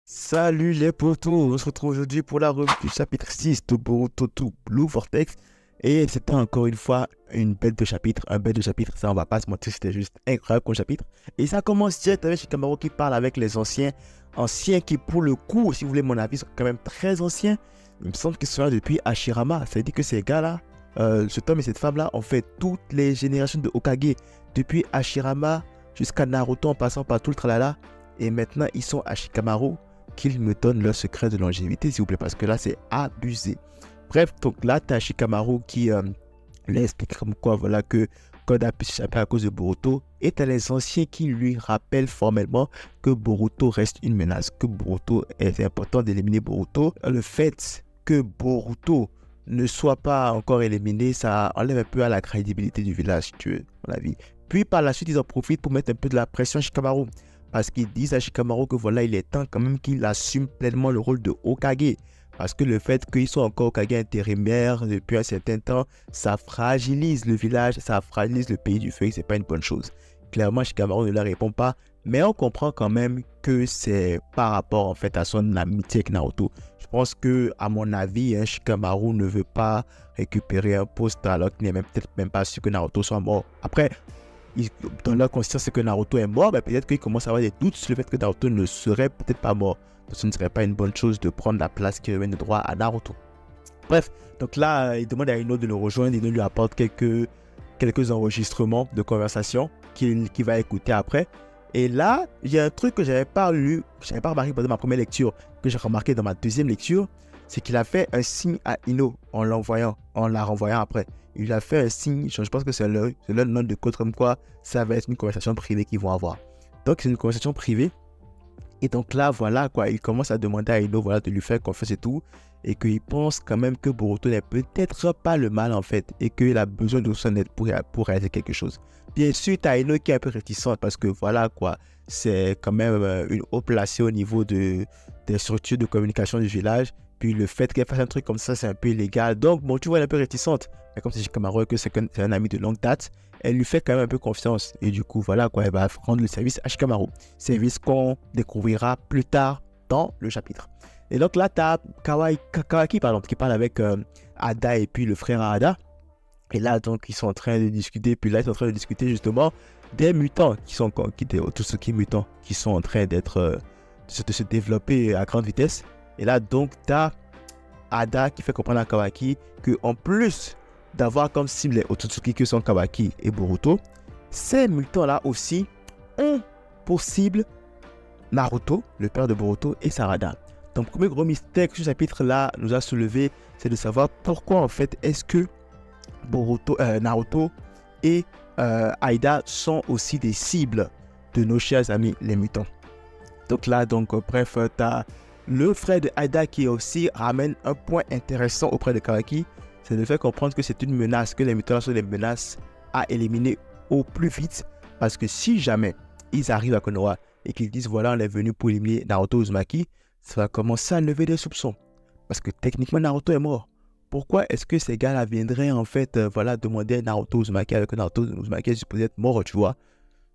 Salut les potos, on se retrouve aujourd'hui pour la revue du chapitre 6 de Boruto to Blue Vortex. Et c'était encore une fois une bête de chapitre, un bête de chapitre, ça on va pas se mentir, c'était juste incroyable comme chapitre. Et ça commence direct avec Shikamaru qui parle avec les anciens qui pour le coup, si vous voulez mon avis, sont quand même très anciens. Il me semble qu'ils sont là depuis Hashirama, ça veut dire que ces gars-là, cet homme et cette femme-là ont fait toutes les générations de Hokage, depuis Hashirama jusqu'à Naruto en passant par tout le tralala. Et maintenant ils sont à Shikamaru qu'ils me donnent leur secret de longévité, s'il vous plaît, parce que là, c'est abusé. Bref, donc là, tu as Shikamaru qui lui explique comme quoi, voilà, que Code a pu s'échapper à cause de Boruto, et tu as les anciens qui lui rappellent formellement que Boruto reste une menace, que Boruto est important d'éliminer Boruto. Le fait que Boruto ne soit pas encore éliminé, ça enlève un peu à la crédibilité du village, si tu veux, à mon avis. Puis par la suite, ils en profitent pour mettre un peu de la pression à Shikamaru. Parce qu'ils disent à Shikamaru que voilà, il est temps quand même qu'il assume pleinement le rôle de Hokage. Parce que le fait qu'il soit encore Hokage intérimaire depuis un certain temps, ça fragilise le village, ça fragilise le pays du feu, et c'est pas une bonne chose. Clairement, Shikamaru ne leur répond pas, mais on comprend quand même que c'est par rapport en fait à son amitié avec Naruto. Je pense que, à mon avis, Shikamaru ne veut pas récupérer un poste alors qu'il n'est peut-être même pas sûr que Naruto soit mort. Après, dans leur conscience que Naruto est mort, ben peut-être qu'ils commencent à avoir des doutes sur le fait que Naruto ne serait peut-être pas mort. Donc ce ne serait pas une bonne chose de prendre la place qui revient de droit à Naruto. Bref, donc là, il demande à Ino de le rejoindre. Ino lui apporte quelques enregistrements de conversation qu'il va écouter après. Et là, il y a un truc que j'avais pas remarqué pendant ma première lecture, que j'ai remarqué dans ma deuxième lecture, c'est qu'il a fait un signe à Ino en la renvoyant après. Il a fait un signe, je pense que c'est leur nom de code comme quoi ça va être une conversation privée qu'ils vont avoir. Donc c'est une conversation privée. Et donc là, voilà quoi, il commence à demander à Ino voilà, de lui faire confiance et tout. Et qu'il pense quand même que Boruto n'est peut-être pas le mal en fait. Et qu'il a besoin de son aide pour réaliser quelque chose. Bien sûr, tu as Ino qui est un peu réticente parce que voilà quoi, c'est quand même une haut placée au niveau des structures de communication du village. Puis le fait qu'elle fasse un truc comme ça, c'est un peu illégal. Donc bon, tu vois, elle est un peu réticente. Mais comme c'est Shikamaru, que c'est un ami de longue date, elle lui fait quand même un peu confiance. Et du coup, voilà quoi, elle va rendre le service à Shikamaru. Service qu'on découvrira plus tard dans le chapitre. Et donc là, tu as Kawaki, par exemple, qui parle avec Ada et puis le frère Ada. Et là, donc, ils sont en train de discuter. Puis là, ils sont en train de discuter justement des mutants tous ceux qui sont mutants, qui sont en train de se développer à grande vitesse. Et là, donc, tu as Ada qui fait comprendre à Kawaki qu'en plus d'avoir comme cible les Otsutsuki que sont Kawaki et Boruto, ces mutants-là aussi ont pour cible Naruto, le père de Boruto, et Sarada. Donc, le premier gros mystère que ce chapitre-là nous a soulevé, c'est de savoir pourquoi en fait est-ce que Naruto et Aida sont aussi des cibles de nos chers amis les mutants. Donc là, bref, tu as le frère de Aida qui aussi ramène un point intéressant auprès de Kawaki, c'est de faire comprendre que c'est une menace, que les mutants sont des menaces à éliminer au plus vite, parce que si jamais ils arrivent à Konoha et qu'ils disent voilà on est venu pour éliminer Naruto Uzumaki, ça va commencer à lever des soupçons, parce que techniquement Naruto est mort. Pourquoi est-ce que ces gars-là viendraient en fait demander à Naruto Uzumaki alors que Naruto Uzumaki est supposé être mort, tu vois?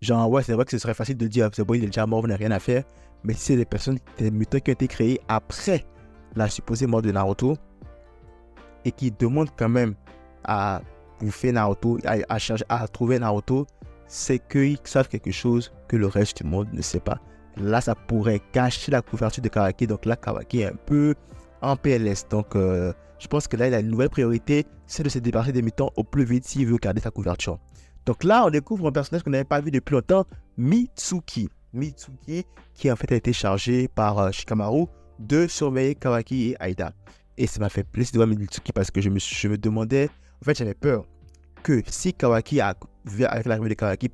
Genre ouais, c'est vrai que ce serait facile de dire c'est bon, il est déjà mort, on n'a rien à faire, mais si c'est des mutants qui ont été créés après la supposée mort de Naruto et qui demandent quand même à bouffer Naruto, à trouver Naruto, c'est qu'ils savent quelque chose que le reste du monde ne sait pas. Là, ça pourrait cacher la couverture de Kawaki. Donc là, Kawaki est un peu en PLS. Donc, je pense que là, il a une nouvelle priorité, c'est de se débarrasser des mutants au plus vite s'il veut garder sa couverture. Donc là, on découvre un personnage qu'on n'avait pas vu depuis longtemps, Mitsuki. Mitsuki, qui en fait a été chargé par Shikamaru de surveiller Kawaki et Aida. Et ça m'a fait plaisir de voir Mitsuki parce que je me demandais, en fait, j'avais peur que si avec l'arrivée de Kawaki,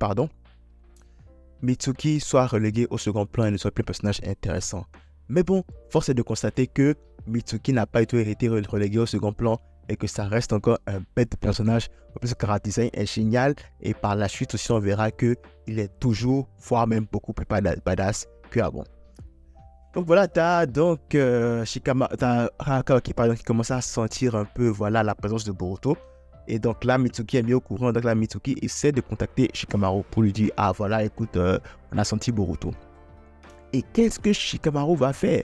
Mitsuki soit relégué au second plan et ne soit plus un personnage intéressant. Mais bon, force est de constater que Mitsuki n'a pas été relégué au second plan et que ça reste encore un bête de personnage. En plus, le chara design est génial et par la suite aussi, on verra qu'il est toujours, voire même beaucoup plus badass qu'avant. Donc voilà, tu as donc Kawaki qui commence à sentir un peu la présence de Boruto. Et donc là, Mitsuki est mis au courant. Donc là, Mitsuki essaie de contacter Shikamaru pour lui dire ah voilà, écoute, on a senti Boruto. Et qu'est-ce que Shikamaru va faire?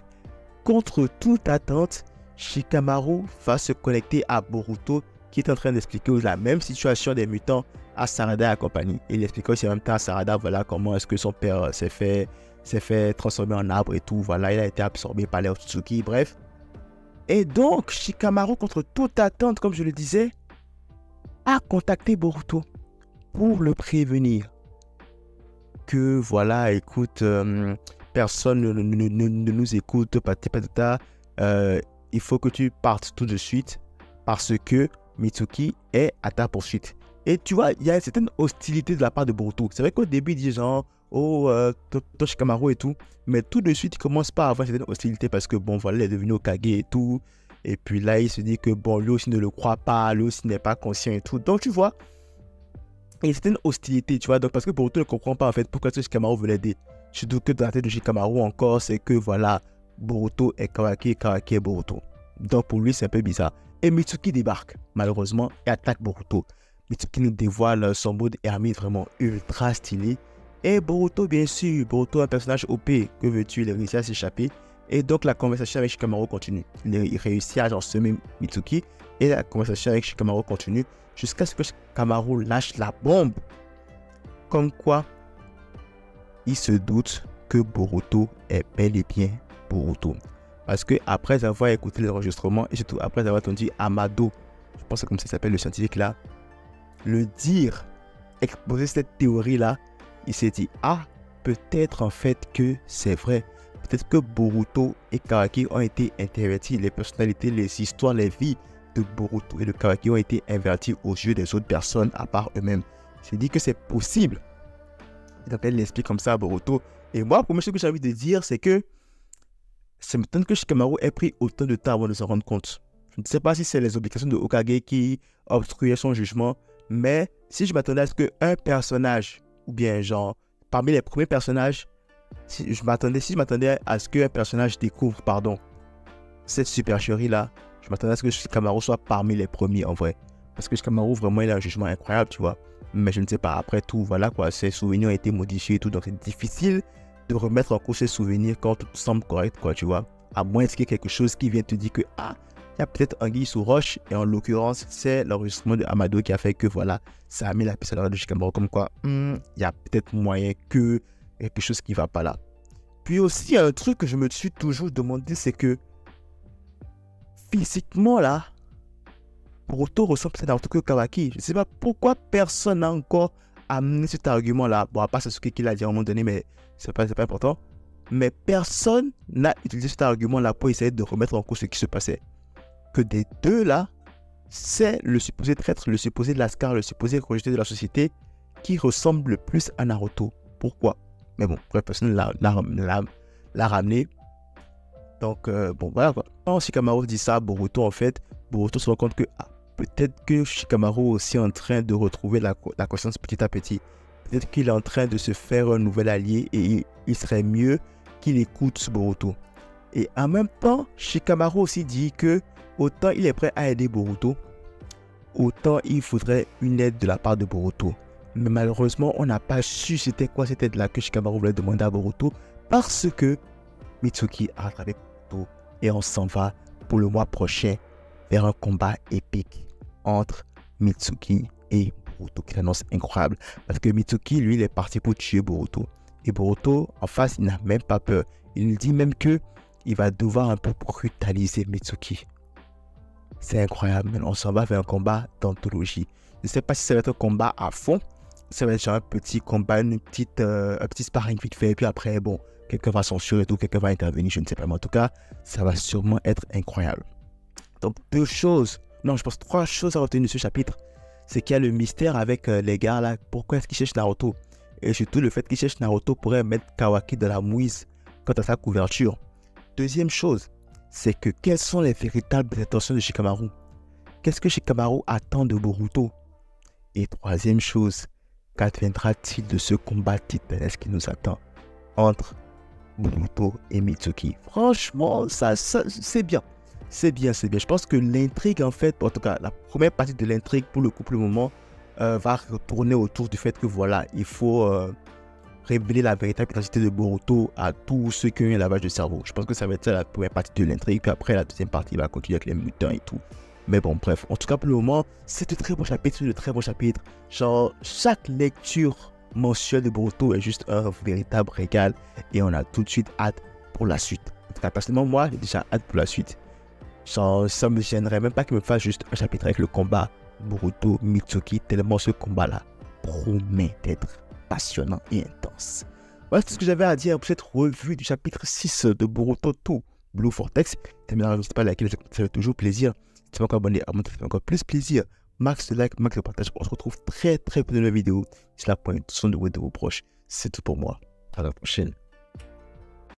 Contre toute attente, Shikamaru va se connecter à Boruto qui est en train d'expliquer la même situation des mutants à Sarada et compagnie. Il explique aussi en même temps à Sarada, voilà comment est-ce que son père s'est fait transformer en arbre et tout. Voilà, il a été absorbé par les Otsutsuki, bref. Et donc, Shikamaru, contre toute attente, comme je le disais, a contacté Boruto pour le prévenir que voilà, écoute, personne ne nous écoute, patata, il faut que tu partes tout de suite parce que Mitsuki est à ta poursuite. Et tu vois, il y a une certaine hostilité de la part de Boruto. C'est vrai qu'au début, il dit genre, oh, Shikamaru et tout, mais tout de suite, il commence pas à avoir une certaine hostilité parce que bon, voilà, il est devenu Hokage et tout. Et puis là, il se dit que bon, lui aussi ne le croit pas, lui aussi n'est pas conscient et tout. Donc, tu vois, il y a une certaine hostilité, tu vois. Donc, parce que Boruto ne comprend pas en fait pourquoi Shikamaru veut l'aider. Surtout que dans la tête de Shikamaru encore, c'est que voilà, Boruto est Kawaki, Kawaki est Boruto. Donc, pour lui, c'est un peu bizarre. Et Mitsuki débarque, malheureusement, et attaque Boruto. Mitsuki nous dévoile son mode ermite vraiment ultra stylé. Et Boruto, bien sûr, Boruto, un personnage OP, que veux-tu, il réussit à s'échapper. Et donc, la conversation avec Shikamaru continue. Il réussit à genre semer Mitsuki. Et la conversation avec Shikamaru continue jusqu'à ce que Shikamaru lâche la bombe. Comme quoi, il se doute que Boruto est bel et bien Boruto. Parce que après avoir écouté l'enregistrement et surtout après avoir entendu Amado, je pense que comme ça s'appelle le scientifique là, le dire, exposer cette théorie là, il s'est dit, ah, peut-être en fait que c'est vrai. Peut-être que Boruto et Kawaki ont été intervertis, les personnalités, les histoires, les vies de Boruto et de Kawaki ont été inverties aux yeux des autres personnes à part eux-mêmes. Il s'est dit que c'est possible. Et donc elle l'explique comme ça à Boruto. Et moi, la première chose que j'ai envie de dire, c'est que ça m'étonne que Shikamaru ait pris autant de temps avant de s'en rendre compte. Je ne sais pas si c'est les obligations de Hokage qui obstruaient son jugement, mais si je m'attendais à ce qu'un personnage, ou bien genre, parmi les premiers personnages, si je m'attendais à ce qu'un personnage découvre, cette supercherie-là, je m'attendais à ce que Shikamaru soit parmi les premiers en vrai. Parce que Shikamaru, vraiment, il a un jugement incroyable, tu vois. Mais je ne sais pas, après tout, voilà quoi, ses souvenirs ont été modifiés et tout, donc c'est difficile de remettre en cause ses souvenirs quand tout semble correct, quoi, tu vois. À moins qu'il y ait quelque chose qui vient te dire que, ah, il y a peut-être anguille sous roche, et en l'occurrence, c'est l'enregistrement de Amado qui a fait que, voilà, ça a mis la puce à l'oreille de Shikamaru, comme quoi, il y a peut-être moyen que quelque chose qui ne va pas là. Puis aussi, il y a un truc que je me suis toujours demandé, c'est que, physiquement, là, Boruto ressemble plus à Naruto que Kawaki. Je ne sais pas pourquoi personne n'a encore amené cet argument-là. Bon, à part Sasuke qui l'a dit à un moment donné, mais c'est pas important. Mais personne n'a utilisé cet argument-là pour essayer de remettre en cause ce qui se passait. Que des deux là, c'est le supposé traître, le supposé lascar, le supposé rejeté de la société qui ressemble le plus à Naruto. Pourquoi? Mais bon, bref, personne l'a ramené. Donc, bon, voilà quoi. Quand Shikamaru dit ça à Boruto, en fait, Boruto se rend compte que peut-être que Shikamaru est aussi en train de retrouver la conscience petit à petit. Peut-être qu'il est en train de se faire un nouvel allié et il serait mieux qu'il écoute Boruto. Et en même temps, Shikamaru aussi dit que autant il est prêt à aider Boruto, autant il faudrait une aide de la part de Boruto. Mais malheureusement, on n'a pas su c'était quoi cette aide-là que Shikamaru voulait demander à Boruto parce que Mitsuki a rattrapé Boruto et on s'en va pour le mois prochain vers un combat épique entre Mitsuki et Boruto qui s'annonce incroyable parce que Mitsuki lui il est parti pour tuer Boruto et Boruto en face il n'a même pas peur, il dit même que il va devoir un peu brutaliser Mitsuki. C'est incroyable, on s'en va vers un combat d'anthologie. Je ne sais pas si ça va être un combat à fond, ça va être genre un petit combat, un petit sparring vite fait et puis après bon quelqu'un va censurer et tout, quelqu'un va intervenir, je ne sais pas, mais en tout cas ça va sûrement être incroyable. Donc je pense 3 choses à retenir de ce chapitre. C'est qu'il y a le mystère avec les gars là, pourquoi est-ce qu'ils cherchent Naruto? Et surtout le fait qu'ils cherchent Naruto pourrait mettre Kawaki dans la mouise quant à sa couverture. Deuxième chose, c'est que quelles sont les véritables intentions de Shikamaru? Qu'est-ce que Shikamaru attend de Boruto? Et troisième chose, qu'adviendra-t-il de ce combat titanesque qui nous attend entre Boruto et Mitsuki? Franchement, ça c'est bien. C'est bien. Je pense que l'intrigue, en fait, en tout cas, la première partie de l'intrigue, pour le coup, pour le moment, va retourner autour du fait que, voilà, il faut révéler la véritable identité de Boruto à tous ceux qui ont eu un lavage de cerveau. Je pense que ça va être ça la première partie de l'intrigue, puis après la deuxième partie va continuer avec les mutants et tout. Mais bon, bref, en tout cas pour le moment, c'est de très bons chapitres, c'est de très bons chapitres. Genre, chaque lecture mensuelle de Boruto est juste un véritable régal et on a tout de suite hâte pour la suite. En tout cas, personnellement, moi, j'ai déjà hâte pour la suite. Genre, ça me gênerait même pas qu'il me fasse juste un chapitre avec le combat Boruto Mitsuki, tellement ce combat-là promet d'être passionnant et intense. Voilà tout ce que j'avais à dire pour cette revue du chapitre 6 de Boruto 2 Blue Vortex. N'hésitez pas à liker, ça fait toujours plaisir. Si tu es encore abonné, ça fait encore plus plaisir. Max de like, max de partage. On se retrouve très très peu de nouvelles vidéos. C'est la pointe, son de vos proches. C'est tout pour moi. À la prochaine.